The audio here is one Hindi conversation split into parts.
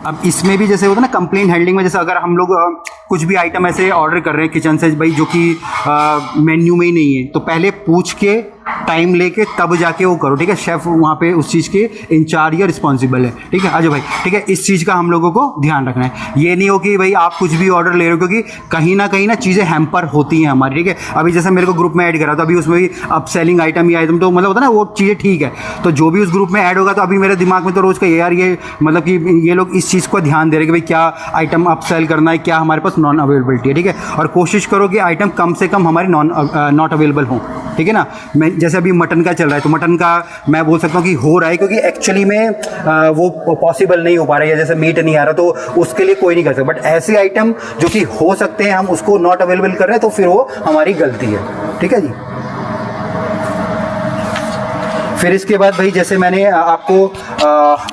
अब इसमें भी जैसे होता है ना कंप्लेंट हैंडलिंग में, जैसे अगर हम लोग कुछ भी आइटम ऐसे ऑर्डर कर रहे हैं किचन से भाई जो कि मेन्यू में ही नहीं है, तो पहले पूछ के टाइम लेके तब जाके वो करो, ठीक है। शेफ़ वहाँ पे उस चीज़ के इंचार्ज या रिस्पॉन्सिबल है, ठीक है। आजो भाई, ठीक है, इस चीज़ का हम लोगों को ध्यान रखना है। ये नहीं हो कि भाई आप कुछ भी ऑर्डर ले रहे हो, क्योंकि कहीं ना चीज़ें हैम्पर होती हैं हमारी, ठीक है। अभी जैसे मेरे को ग्रुप में ऐड करा तो अभी उसमें भी अब सेलिंग आइटम या आइटम तो मतलब होता है ना वो चीज़ें, ठीक है। तो जो भी उस ग्रुप में ऐड होगा तो अभी मेरे दिमाग में तो रोज़ का यार ये मतलब कि ये लोग इस चीज़ को ध्यान दे रहे हैं कि भाई क्या आइटम अप सेल करना है, क्या हमारे पास नॉन अवेलेबिलिटी है, ठीक है। और कोशिश करो कि आइटम कम से कम हमारे नॉट अवेलेबल हों, ठीक है ना। मैं जैसे अभी मटन का चल रहा है तो मटन का मैं बोल सकता हूँ कि हो रहा है, क्योंकि एक्चुअली में वो पॉसिबल नहीं हो पा रहा है, या जैसे मीट नहीं आ रहा तो उसके लिए कोई नहीं कर सकता। बट ऐसे आइटम जो कि हो सकते हैं हम उसको नॉट अवेलेबल कर रहे हैं तो फिर वो हमारी गलती है, ठीक है जी। फिर इसके बाद भाई जैसे मैंने आपको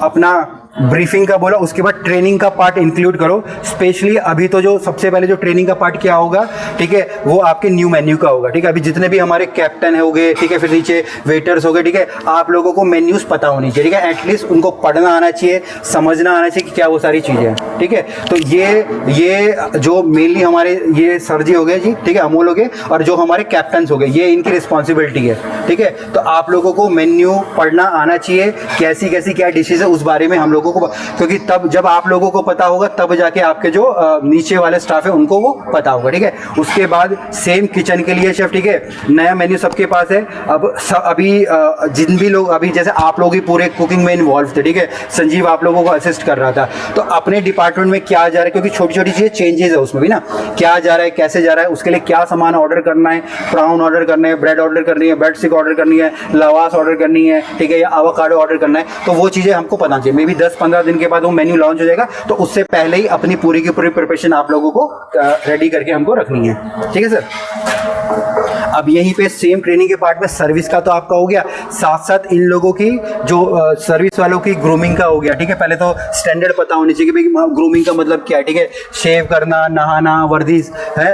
अपना ब्रीफिंग का बोला, उसके बाद ट्रेनिंग का पार्ट इंक्लूड करो। स्पेशली अभी तो जो सबसे पहले जो ट्रेनिंग का पार्ट क्या होगा, ठीक है, वो आपके न्यू मेन्यू का होगा, ठीक है। अभी जितने भी हमारे कैप्टन हो गए, ठीक है, फिर नीचे वेटर्स हो गए, ठीक है, आप लोगों को मेन्यूज पता होनी चाहिए, ठीक है। एटलीस्ट उनको पढ़ना आना चाहिए, समझना आना चाहिए कि क्या वो सारी चीज़ें हैं, ठीक है। तो ये जो मेनली हमारे ये सर जी हो गए जी, ठीक है, अमोल हो गए, और जो हमारे कैप्टन्स हो गए, ये इनकी रिस्पॉन्सिबिलिटी है, ठीक है। तो आप लोगों को मेन्यू पढ़ना आना चाहिए, कैसी कैसी क्या डिशेज है उस बारे में हम लोगों को, क्योंकि तब जब आप लोगों को पता होगा तब जाके आपके जो नीचे वाले स्टाफ है उनको वो पता होगा, ठीक है। उसके बाद सेम किचन के लिए शेफ, ठीक है, नया मेन्यू सबके पास है। अब अभी जिन भी लोग अभी जैसे आप लोग ही पूरे कुकिंग में इन्वॉल्व थे, ठीक है, संजीव आप लोगों को असिस्ट कर रहा था, तो अपने डिपार्टमेंट में क्या जा रहा है, क्योंकि छोटी छोटी चीज़ें चेंजेस है उसमें भी ना, क्या जा रहा है, कैसे जा रहा है, उसके लिए क्या सामान ऑर्डर करना है, प्राउन ऑर्डर करना है, ब्रेड ऑर्डर करनी है, ब्रेड स्टिक ऑर्डर करनी है, लवास ऑर्डर करनी है, ठीक है, या एवोकाडो ऑर्डर करना है, तो वो चीज़ें हमको पता चाहिए। मे बी 10-15 दिन के बाद वो मेन्यू लॉन्च हो जाएगा, तो उससे पहले ही अपनी पूरी की पूरी प्रिपरेशन आप लोगों को रेडी करके हमको रखनी है, ठीक है सर। अब यहीं पे सेम ट्रेनिंग के पार्ट में सर्विस का तो आपका हो गया, साथ साथ इन लोगों की जो सर्विस वालों की ग्रूमिंग का हो गया, ठीक है। पहले तो स्टैंडर्ड पता होनी चाहिए कि भाई ग्रूमिंग का मतलब क्या है, ठीक है, शेव करना, नहाना, वर्दी है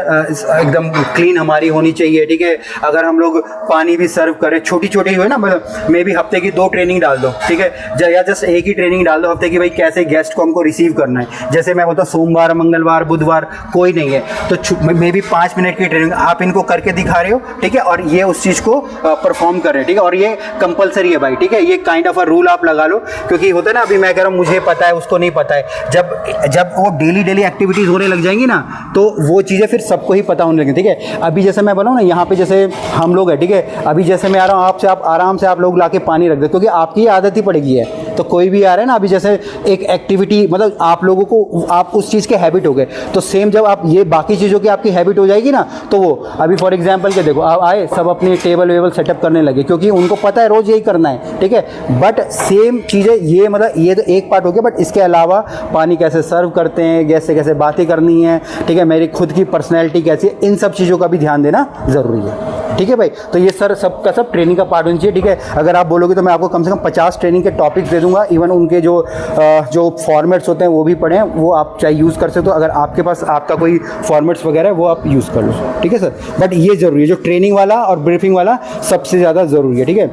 एकदम क्लीन हमारी होनी चाहिए, ठीक है। अगर हम लोग पानी भी सर्व करें, छोटी छोटी है ना, मतलब मे भी हफ्ते की 2 ट्रेनिंग डाल दो, ठीक है, या जस्ट एक ही ट्रेनिंग डाल दो हफ्ते की, भाई कैसे गेस्ट को हमको रिसीव करना है। जैसे मैं बोलता हूँ सोमवार, मंगलवार, बुधवार कोई नहीं है तो मे भी 5 मिनट की ट्रेनिंग आप इनको करके दिखा रहे हो, ठीक है, और ये उस चीज़ को परफॉर्म कर रहे हैं, ठीक है। और ये कंपलसरी है भाई, ठीक है, ये काइंड ऑफ अ रूल आप लगा लो, क्योंकि होता है ना, अभी मैं कह रहा हूँ मुझे पता है उसको नहीं पता है, जब वो डेली एक्टिविटीज़ होने लग जाएंगी ना, तो वो चीज़ें फिर सबको ही पता होने लगेंगी, ठीक है। अभी जैसे मैं बोला ना, यहाँ पे जैसे हम लोग हैं, ठीक है, अभी जैसे मैं आ रहा हूँ आपसे, आप आराम से आप लोग ला के पानी रख दे, क्योंकि आपकी आदत ही पड़ेगी है। तो कोई भी आ रहा है ना, अभी जैसे एक एक्टिविटी मतलब आप लोगों को आप उस चीज़ के हैबिट हो गए, तो सेम जब आप ये बाकी चीज़ों की आपकी हैबिट हो जाएगी ना, तो वो अभी फॉर एग्जांपल के देखो आप आए सब अपनी टेबल वेबल सेटअप करने लगे, क्योंकि उनको पता है रोज़ यही करना है, ठीक है। बट सेम चीज़ें ये मतलब ये तो एक पार्ट हो गया, बट इसके अलावा पानी कैसे सर्व करते हैं, गैस से कैसे बातें करनी है, ठीक है, मेरी खुद की पर्सनैलिटी कैसी है, इन सब चीज़ों का भी ध्यान देना ज़रूरी है, ठीक है भाई। तो ये सर सबका सब ट्रेनिंग का पार्ट होना चाहिए, ठीक है। अगर आप बोलोगे तो मैं आपको कम से कम 50 ट्रेनिंग के टॉपिक्स दे दूंगा, इवन उनके जो फॉर्मेट्स होते हैं वो भी पढ़ें, वो आप चाहे यूज़ कर सकते हो। अगर आपके पास आपका कोई फॉर्मेट्स वगैरह है वो आप यूज़ कर लो, ठीक है सर। बट ये ज़रूरी है, जो ट्रेनिंग वाला और ब्रीफिंग वाला सबसे ज़्यादा ज़रूरी है, ठीक है।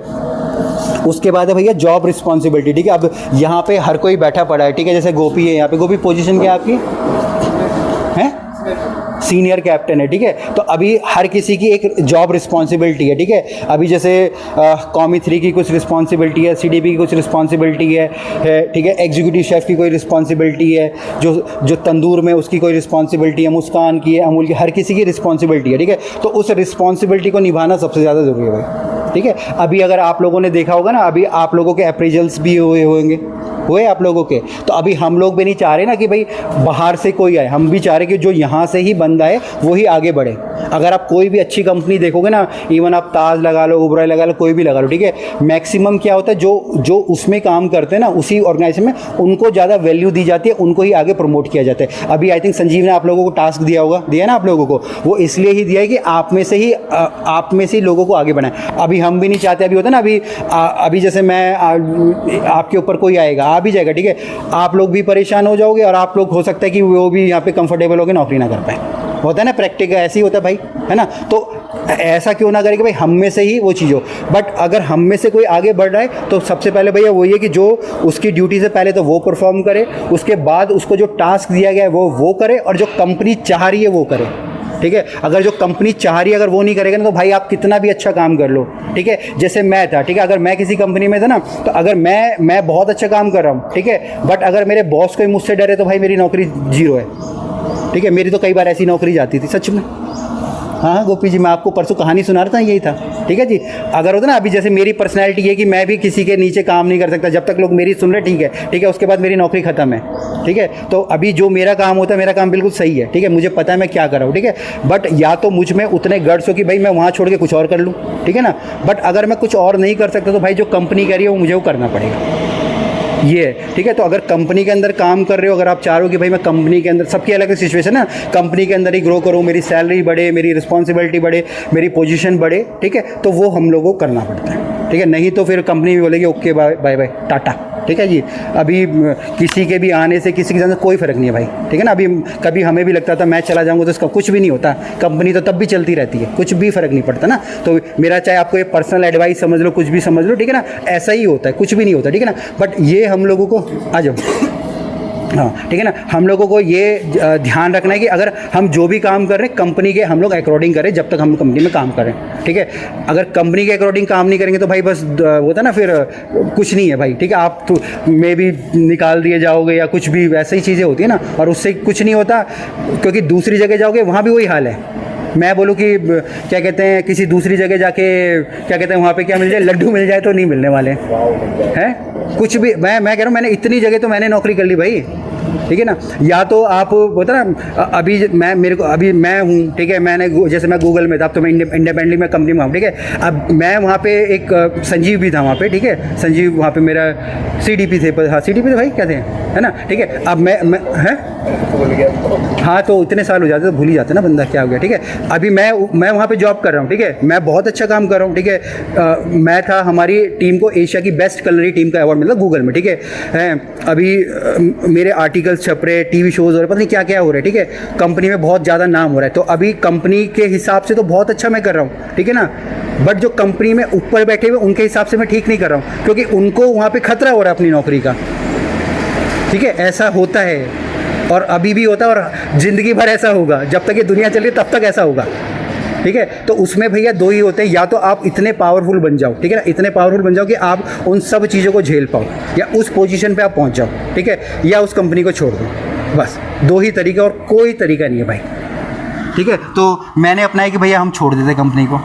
उसके बाद है भैया जॉब रिस्पॉन्सिबिलिटी, ठीक है। अब यहाँ पे हर कोई बैठा पड़ा है, ठीक है, जैसे गोपी है यहाँ पे, गोपी पोजीशन क्या है आपकी है, सीनियर कैप्टन है, ठीक है। तो अभी हर किसी की एक जॉब रिस्पॉन्सिबिलिटी है, ठीक है। अभी जैसे कॉमी 3 की कुछ रिस्पॉन्सिबिलिटी है, CDP की कुछ रिस्पॉन्सिबिलिटी है, ठीक है, एग्जीक्यूटिव शेफ़ की कोई रिस्पॉन्सिबिलिटी है, जो तंदूर में उसकी कोई रिस्पॉन्सिबिलिटी है, मुस्कान की है, अमूल की, हर किसी की रिस्पॉन्सिबिलिटी है, ठीक है। तो उस रिस्पॉन्सिबिलिटी को निभाना सबसे ज़्यादा ज़रूरी है भाई, ठीक है। अभी अगर आप लोगों ने देखा होगा ना, अभी आप लोगों के अप्रेजल्स भी हुए आप लोगों के, तो अभी हम लोग भी नहीं चाह रहे ना कि भाई बाहर से कोई आए, हम भी चाह रहे कि जो यहाँ से ही बंदा है वो ही आगे बढ़े। अगर आप कोई भी अच्छी कंपनी देखोगे ना, इवन आप ताज लगा लो, ओबराय लगा लो, कोई भी लगा लो, ठीक है, मैक्सिमम क्या होता है जो उसमें काम करते हैं ना, उसी ऑर्गेनाइजेशन में उनको ज़्यादा वैल्यू दी जाती है, उनको ही आगे प्रमोट किया जाता है। अभी आई थिंक संजीव ने आप लोगों को टास्क दिया ना आप लोगों को, वो इसलिए ही दिया है कि आप में से ही लोगों को आगे बढ़ाएं। अभी हम भी नहीं चाहते, अभी होता है ना, अभी जैसे मैं आपके ऊपर कोई आएगा, आ भी जाएगा, ठीक है, आप लोग भी परेशान हो जाओगे और आप लोग हो सकता है कि वो भी यहाँ पे कंफर्टेबल होकर नौकरी ना कर पाए। होता है ना, प्रैक्टिकल ऐसे ही होता है भाई, है ना। तो ऐसा क्यों ना करें कि भाई हम में से ही वो चीज़ हो। बट अगर हम में से कोई आगे बढ़ रहा है तो सबसे पहले भैया वही है कि जो उसकी ड्यूटी से पहले तो वो परफॉर्म करे, उसके बाद उसको जो टास्क दिया गया है वो करे, और जो कंपनी चाह रही है वो करे, ठीक है। अगर जो कंपनी चाह रही है अगर वो नहीं करेगा ना तो भाई आप कितना भी अच्छा काम कर लो, ठीक है। जैसे मैं था, ठीक है, अगर मैं किसी कंपनी में था ना, तो अगर मैं बहुत अच्छा काम कर रहा हूँ, ठीक है, बट अगर मेरे बॉस कोई मुझसे डरे तो भाई मेरी नौकरी जीरो है, ठीक है। मेरी तो कई बार ऐसी नौकरी जाती थी सच में। हाँ गोपी जी, मैं आपको परसों कहानी सुना रहा था, यही था, ठीक है जी। अगर होता ना, अभी जैसे मेरी पर्सनैलिटी है कि मैं भी किसी के नीचे काम नहीं कर सकता, जब तक लोग मेरी सुन रहे, ठीक है, उसके बाद मेरी नौकरी ख़त्म है, ठीक है। तो अभी जो मेरा काम होता है, मेरा काम बिल्कुल सही है, ठीक है, मुझे पता है मैं क्या कर रहा हूँ, ठीक है। बट या तो मुझ में उतने गट्स हो कि भाई मैं वहाँ छोड़ के कुछ और कर लूँ, ठीक है ना। बट अगर मैं कुछ और नहीं कर सकता तो भाई जो कंपनी कह रही है वो मुझे वो करना पड़ेगा, ये है, ठीक है। तो अगर कंपनी के अंदर काम कर रहे हो, अगर आप चाह रहे हो कि भाई मैं कंपनी के अंदर, सबकी अलग सिचुएशन है, कंपनी के अंदर ही ग्रो करूँ, मेरी सैलरी बढ़े, मेरी रिस्पॉन्सिबिलिटी बढ़े, मेरी पोजीशन बढ़े, ठीक है, तो वो हम लोगों को करना पड़ता है, ठीक है। नहीं तो फिर कंपनी भी बोलेगी ओके बाय बाय टाटा, ठीक है जी। अभी किसी के भी आने से किसी के साथ कोई फ़र्क नहीं है भाई, ठीक है ना। अभी कभी हमें भी लगता था मैं चला जाऊंगा तो इसका कुछ भी नहीं होता, कंपनी तो तब भी चलती रहती है, कुछ भी फ़र्क नहीं पड़ता ना। तो मेरा चाहे आपको ये पर्सनल एडवाइस समझ लो, कुछ भी समझ लो, ठीक है ना, ऐसा ही होता है, कुछ भी नहीं होता, ठीक है ना। बट ये हम लोगों को आ जाओ, हाँ ठीक है ना, हम लोगों को ये ध्यान रखना है कि अगर हम जो भी काम कर रहे हैं कंपनी के हम लोग अकॉर्डिंग करें, जब तक हम कंपनी में काम करें, ठीक है। अगर कंपनी के अकॉर्डिंग काम नहीं करेंगे तो भाई बस होता ना, फिर कुछ नहीं है भाई, ठीक है। आप तो मे भी निकाल दिए जाओगे या कुछ भी वैसे ही चीज़ें होती है ना, और उससे कुछ नहीं होता, क्योंकि दूसरी जगह जाओगे वहाँ भी वही हाल है। मैं बोलूँ कि क्या कहते हैं, किसी दूसरी जगह जाके क्या कहते हैं वहाँ पे क्या मिल जाए, लड्डू मिल जाए तो नहीं मिलने वाले हैं कुछ भी। मैं कह रहा हूँ, मैंने इतनी जगह तो मैंने नौकरी कर ली भाई, ठीक है ना। या तो आप होता ना, अभी मैं हूँ, ठीक है, मैंने जैसे मैं गूगल में था, अब तो मैं इंडिपेंडेंटली मैं कंपनी में हूँ, ठीक है। अब मैं वहाँ पे एक संजीव भी था वहाँ पे, ठीक है, संजीव वहाँ पे मेरा CDP थे, हाँ CDP थे भाई, क्या थे, है ना, ठीक है। अब मैं है हाँ, तो इतने साल हो जाते तो भूल ही जाते ना बंदा क्या हो गया, ठीक है। अभी मैं वहाँ पे जॉब कर रहा हूँ, ठीक है, मैं बहुत अच्छा काम कर रहा हूँ, ठीक है। मैं था, हमारी टीम को एशिया की बेस्ट कलरी टीम का अवार्ड मिला गूगल में, ठीक है। अभी मेरे आर्टिकल्स छप रहे, TV शोज़ हो रहे, पता नहीं क्या क्या हो रहा है, ठीक है। कंपनी में बहुत ज़्यादा नाम हो रहा है, तो अभी कंपनी के हिसाब से तो बहुत अच्छा मैं कर रहा हूँ, ठीक है ना। बट जो कंपनी में ऊपर बैठे हुए उनके हिसाब से मैं ठीक नहीं कर रहा हूँ, क्योंकि उनको वहाँ पे खतरा हो रहा है अपनी नौकरी का, ठीक है। ऐसा होता है और अभी भी होता है और ज़िंदगी भर ऐसा होगा, जब तक ये दुनिया चल रही है तब तक ऐसा होगा, ठीक है। तो उसमें भैया दो ही होते हैं, या तो आप इतने पावरफुल बन जाओ, ठीक है ना, इतने पावरफुल बन जाओ कि आप उन सब चीज़ों को झेल पाओ, या उस पोजीशन पे आप पहुंच जाओ, ठीक है, या उस कंपनी को छोड़ दो। बस दो ही तरीके, और कोई तरीका नहीं है भाई, ठीक है। तो मैंने अपनाया कि भैया हम छोड़ देते कंपनी को,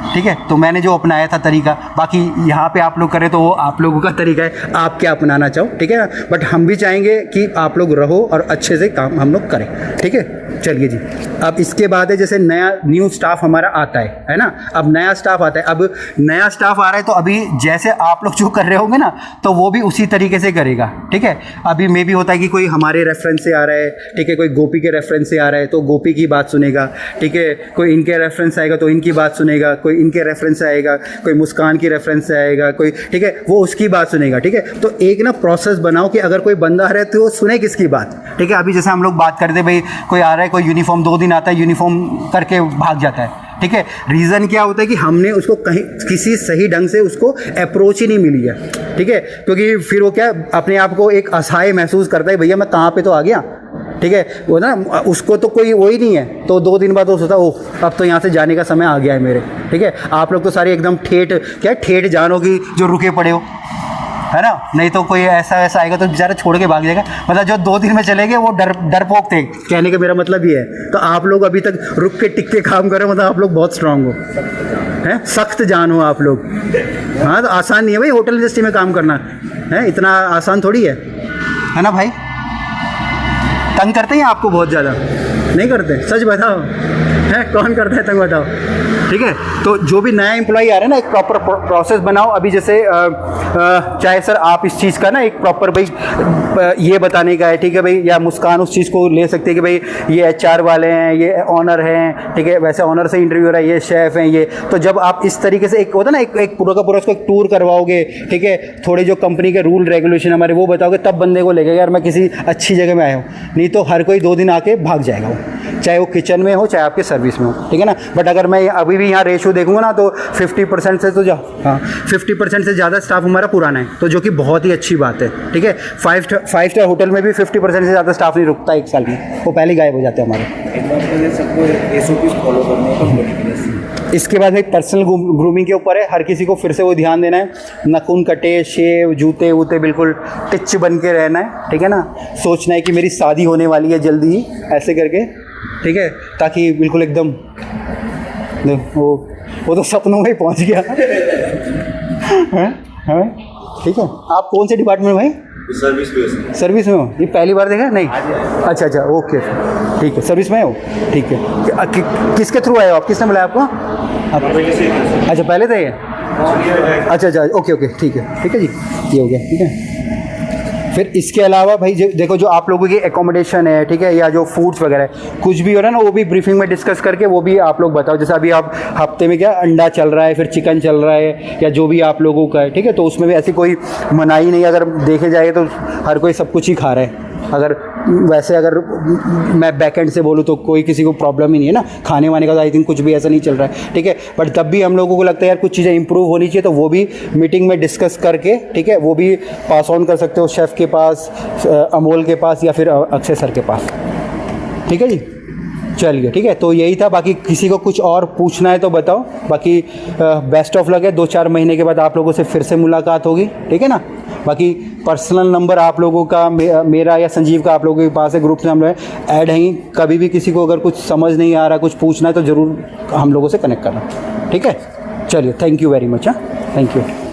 ठीक है। तो मैंने जो अपनाया था तरीका, बाकी यहाँ पे आप लोग करें तो वो आप लोगों का तरीका है, आप क्या अपनाना चाहो, ठीक है ना। बट हम भी चाहेंगे कि आप लोग रहो और अच्छे से काम हम लोग करें, ठीक है। चलिए जी, अब इसके बाद है जैसे न्यू स्टाफ हमारा आता है ना। अब नया स्टाफ आता है, अब नया स्टाफ आ रहा है तो अभी जैसे आप लोग जो कर रहे होंगे ना, तो वो भी उसी तरीके से करेगा, ठीक है। अभी मे भी होता है कि कोई हमारे रेफरेंस से आ रहा है, ठीक है, कोई गोपी के रेफरेंस से आ रहा है तो गोपी की बात सुनेगा, ठीक है। कोई इनके रेफरेंस आएगा तो इनकी बात सुनेगा, कोई इनके रेफरेंस से आएगा, कोई मुस्कान की रेफरेंस से आएगा, कोई, ठीक है, वो उसकी बात सुनेगा, ठीक है। तो एक ना प्रोसेस बनाओ कि अगर कोई बंदा आ रहा है तो वो सुने किसकी बात, ठीक है। अभी जैसे हम लोग बात करते भाई, कोई आ रहा है, कोई यूनिफॉर्म 2 दिन आता है, यूनिफॉर्म करके भाग जाता है, ठीक है। रीज़न क्या होता है कि हमने उसको कहीं किसी सही ढंग से उसको अप्रोच ही नहीं मिली है, ठीक है। क्योंकि फिर वो क्या अपने आप को एक असहाय महसूस करता है, भैया मैं कहाँ पे तो आ गया, ठीक है। वो ना उसको तो कोई वो ही नहीं है, तो 2 दिन बाद वो सोचता ओह अब तो यहाँ से जाने का समय आ गया है मेरे, ठीक है। आप लोग तो सारे एकदम ठेठ जानोगी जो रुके पड़े हो, है ना। नहीं तो कोई ऐसा आएगा तो बेचारा छोड़ के भाग जाएगा, मतलब जो 2 दिन में चले गए वो डरपोक थे, कहने का मेरा मतलब ये है। तो आप लोग अभी तक रुक के टिक के काम करो, मतलब आप लोग बहुत स्ट्रांग हो, हैं, सख्त जान हो आप लोग। हाँ, तो आसान नहीं है भाई होटल इंडस्ट्री में काम करना, है इतना आसान थोड़ी है ना भाई। तंग करते हैं आपको बहुत ज़्यादा? नहीं करते, सच बताओ, है कौन करता है तंग, बताओ, ठीक है। तो जो भी नया एम्प्लॉई आ रहा है ना, एक प्रॉपर प्रोसेस बनाओ। अभी जैसे चाहे सर आप इस चीज़ का ना एक प्रॉपर भाई ये बताने का है, ठीक है भाई, या मुस्कान उस चीज़ को ले सकते हैं कि भाई ये HR वाले हैं, ये ऑनर हैं, ठीक है, वैसे ऑनर से इंटरव्यू हो रहा है, ये शेफ़ हैं, ये। तो जब आप इस तरीके से एक होता है ना एक पूरा का पूरा उसको एक टूर करवाओगे, ठीक है, थोड़े जो कंपनी के रूल रेगुलेशन हमारे वो बताओगे, तब बंदे को लगेगा यार मैं किसी अच्छी जगह में आया हूँ। नहीं तो हर कोई 2 दिन आके भाग जाएगा वो। चाहे वो किचन में हो चाहे आपके सर्विस में हो, ठीक है ना। बट अगर मैं अभी भी यहाँ रेशो देखूँगा ना तो 50% से तो 50% से ज़्यादा स्टाफ हमारा पुराना है, तो जो कि बहुत ही अच्छी बात है, ठीक है। 5 स्टार होटल में भी 50% से ज़्यादा स्टाफ नहीं रुकता एक साल में, वो पहले गायब हो जाते हैं हमारे। सबको SOPs फॉलो करने इसके बाद भाई पर्सनल ग्रूमिंग के ऊपर है, हर किसी को फिर से वो ध्यान देना है, नाखून कटे, शेव, जूते वूते बिल्कुल टिच बन के रहना है, ठीक है ना। सोचना है कि मेरी शादी होने वाली है जल्दी ही, ऐसे करके, ठीक है, ताकि बिल्कुल एकदम वो तो सपनों में ही पहुंच गया है। ठीक है। आप कौन से डिपार्टमेंट में भाई? सर्विस में हो? ये पहली बार देखा? नहीं, अच्छा ओके, ठीक है, सर्विस में हो, ठीक है। किसके थ्रू आए हो आप? किसने बुलाया आपको? अच्छा, पहले थे ये? अच्छा, ओके, ठीक है जी, ये हो गया, ठीक है। फिर इसके अलावा भाई देखो, जो आप लोगों की एकोमोडेशन है, ठीक है, या जो फूड्स वगैरह कुछ भी हो रहा है ना, वो भी ब्रीफिंग में डिस्कस करके वो भी आप लोग बताओ। जैसे अभी आप हफ्ते में क्या अंडा चल रहा है, फिर चिकन चल रहा है, या जो भी आप लोगों का है, ठीक है, तो उसमें भी ऐसी कोई मनाही नहीं। अगर देखे जाए तो हर कोई सब कुछ ही खा रहा है। अगर वैसे अगर मैं बैक एंड से बोलूँ तो कोई किसी को प्रॉब्लम ही नहीं है ना, खाने वाने का तो आई थिंक कुछ भी ऐसा नहीं चल रहा है, ठीक है। बट तब भी हम लोगों को लगता है यार कुछ चीज़ें इंप्रूव होनी चाहिए, तो वो भी मीटिंग में डिस्कस करके, ठीक है, वो भी पास ऑन कर सकते हो शेफ़ के पास, अमोल के पास, या फिर अक्षय सर के पास, ठीक है जी। चलिए, ठीक है, तो यही था। बाकी किसी को कुछ और पूछना है तो बताओ। बाकी बेस्ट ऑफ लक है, 2-4 महीने के बाद आप लोगों से फिर से मुलाकात होगी, ठीक है ना। बाकी पर्सनल नंबर आप लोगों का, मेरा या संजीव का आप लोगों के पास है, ग्रुप में हम लोग ऐड हैं। कभी भी किसी को अगर कुछ समझ नहीं आ रहा, कुछ पूछना है तो ज़रूर हम लोगों से कनेक्ट करना, ठीक है। चलिए, थैंक यू वेरी मच। हाँ, थैंक यू।